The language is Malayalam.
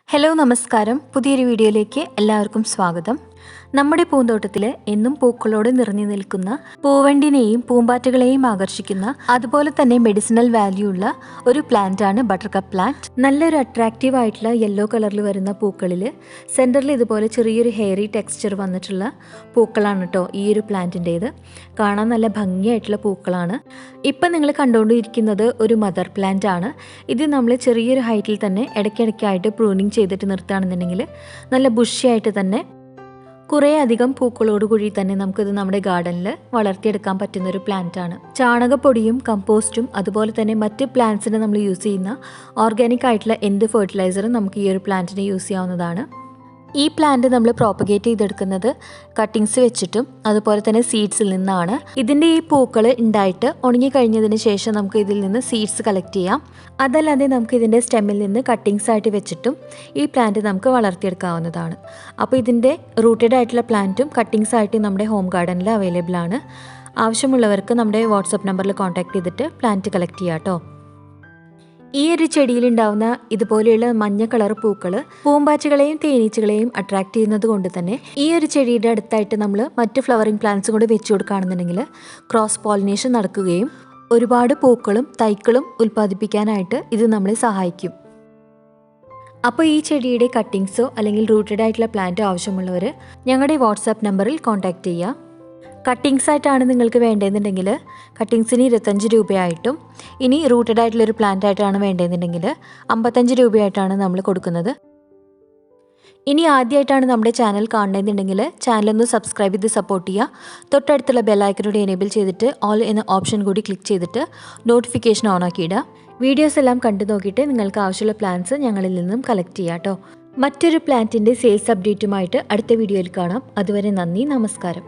ഹലോ നമസ്കാരം. പുതിയൊരു വീഡിയോയിലേക്ക് എല്ലാവർക്കും സ്വാഗതം. നമ്മുടെ പൂന്തോട്ടത്തിൽ എന്നും പൂക്കളോട് നിറഞ്ഞു നിൽക്കുന്ന പൂവണ്ടിനെയും പൂമ്പാറ്റകളെയും ആകർഷിക്കുന്ന അതുപോലെ തന്നെ മെഡിസിനൽ വാല്യൂ ഉള്ള ഒരു പ്ലാന്റ് ആണ് ബട്ടർകപ്പ് പ്ലാന്റ്. നല്ലൊരു അട്രാക്റ്റീവ് ആയിട്ടുള്ള യെല്ലോ കളറിൽ വരുന്ന പൂക്കളിൽ സെൻറ്ററിൽ ഇതുപോലെ ചെറിയൊരു ഹെയറി ടെക്സ്ചർ വന്നിട്ടുള്ള പൂക്കളാണ് കേട്ടോ ഈ ഒരു പ്ലാന്റിൻ്റേത്. കാണാൻ നല്ല ഭംഗിയായിട്ടുള്ള പൂക്കളാണ്. ഇപ്പം നിങ്ങൾ കണ്ടുകൊണ്ടിരിക്കുന്നത് ഒരു മദർ പ്ലാന്റ് ആണ്. ഇത് നമ്മൾ ചെറിയൊരു ഹൈറ്റിൽ തന്നെ ഇടയ്ക്കിടയ്ക്കായിട്ട് പ്രൂണിങ് ചെയ്തിട്ട് നിർത്തുകയാണെന്നുണ്ടെങ്കിൽ നല്ല ബുഷിയായിട്ട് തന്നെ കുറേ അധികം പൂക്കളോടുകൂടി തന്നെ നമുക്കിത് നമ്മുടെ ഗാർഡനിൽ വളർത്തിയെടുക്കാൻ പറ്റുന്നൊരു പ്ലാന്റാണ്. ചാണകപ്പൊടിയും കമ്പോസ്റ്റും അതുപോലെ തന്നെ മറ്റ് പ്ലാന്റ്സിന് നമ്മൾ യൂസ് ചെയ്യുന്ന ഓർഗാനിക് ആയിട്ടുള്ള എന്ത് ഫെർട്ടിലൈസറും നമുക്ക് ഈ ഒരു പ്ലാന്റിന് യൂസ് ചെയ്യാവുന്നതാണ്. ഈ പ്ലാന്റ് നമ്മൾ പ്രോപ്പഗേറ്റ് ചെയ്തെടുക്കുന്നത് കട്ടിങ്സ് വെച്ചിട്ടും അതുപോലെ തന്നെ സീഡ്സിൽ നിന്നാണ്. ഇതിൻ്റെ ഈ പൂക്കൾ ഉണ്ടായിട്ട് ഉണങ്ങി കഴിഞ്ഞതിന് ശേഷം നമുക്ക് ഇതിൽ നിന്ന് സീഡ്സ് കളക്ട് ചെയ്യാം. അതല്ലാതെ നമുക്ക് ഇതിൻ്റെ സ്റ്റെമ്മിൽ നിന്ന് കട്ടിങ്സ് ആയിട്ട് വെച്ചിട്ടും ഈ പ്ലാന്റ് നമുക്ക് വളർത്തിയെടുക്കാവുന്നതാണ്. അപ്പോൾ ഇതിൻ്റെ റൂട്ടഡ് ആയിട്ടുള്ള പ്ലാന്റും കട്ടിങ്സ് ആയിട്ട് നമ്മുടെ ഹോം ഗാർഡനിൽ അവൈലബിൾ ആണ്. ആവശ്യമുള്ളവർക്ക് നമ്മുടെ വാട്സപ്പ് നമ്പറിൽ കോൺടാക്ട് ചെയ്തിട്ട് പ്ലാന്റ് കളക്ട് ചെയ്യാം കേട്ടോ. ഈ ഒരു ചെടിയിലുണ്ടാവുന്ന ഇതുപോലെയുള്ള മഞ്ഞ കളർ പൂക്കൾ പൂമ്പാറ്റകളെയും തേനീച്ചകളെയും അട്രാക്ട് ചെയ്യുന്നത് കൊണ്ട് തന്നെ ഈ ഒരു ചെടിയുടെ അടുത്തായിട്ട് നമ്മൾ മറ്റ് ഫ്ലവറിങ് പ്ലാന്റ്സും കൂടെ വെച്ച് കൊടുക്കുകയാണെന്നുണ്ടെങ്കിൽ ക്രോസ് പോളിനേഷൻ നടക്കുകയും ഒരുപാട് പൂക്കളും തൈക്കളും ഉൽപ്പാദിപ്പിക്കാനായിട്ട് ഇത് നമ്മളെ സഹായിക്കും. അപ്പോൾ ഈ ചെടിയുടെ കട്ടിങ്സോ അല്ലെങ്കിൽ റൂട്ടഡ് ആയിട്ടുള്ള പ്ലാന്റോ ആവശ്യമുള്ളവർ ഞങ്ങളുടെ വാട്സാപ്പ് നമ്പറിൽ കോൺടാക്ട് ചെയ്യുക. കട്ടിങ്സ് ആയിട്ടാണ് നിങ്ങൾക്ക് വേണ്ടതെന്നുണ്ടെങ്കിൽ കട്ടിങ്സിന് 25 രൂപയായിട്ടും ഇനി റൂട്ടഡ് ആയിട്ടുള്ളൊരു പ്ലാന്റ് ആയിട്ടാണ് വേണ്ടതെന്നുണ്ടെങ്കിൽ 55 രൂപയായിട്ടാണ് നമ്മൾ കൊടുക്കുന്നത്. ഇനി ആദ്യമായിട്ടാണ് നമ്മുടെ ചാനൽ കാണുന്നതെന്നുണ്ടെങ്കിൽ ചാനലൊന്ന് സബ്സ്ക്രൈബ് ചെയ്ത് സപ്പോർട്ട് ചെയ്യുക. തൊട്ടടുത്തുള്ള ബെല്ലൈക്കനോട് എനേബിൾ ചെയ്തിട്ട് ഓൾ എന്ന ഓപ്ഷൻ കൂടി ക്ലിക്ക് ചെയ്തിട്ട് നോട്ടിഫിക്കേഷൻ ഓൺ ആക്കിയിടുക. വീഡിയോസ് എല്ലാം കണ്ടു നോക്കിയിട്ട് നിങ്ങൾക്ക് ആവശ്യമുള്ള പ്ലാന്റ്സ് ഞങ്ങളിൽ നിന്നും കളക്ട് ചെയ്യാം കേട്ടോ. മറ്റൊരു പ്ലാന്റിൻ്റെ സെയിൽസ് അപ്ഡേറ്റുമായിട്ട് അടുത്ത വീഡിയോയിൽ കാണാം. അതുവരെ നന്ദി, നമസ്കാരം.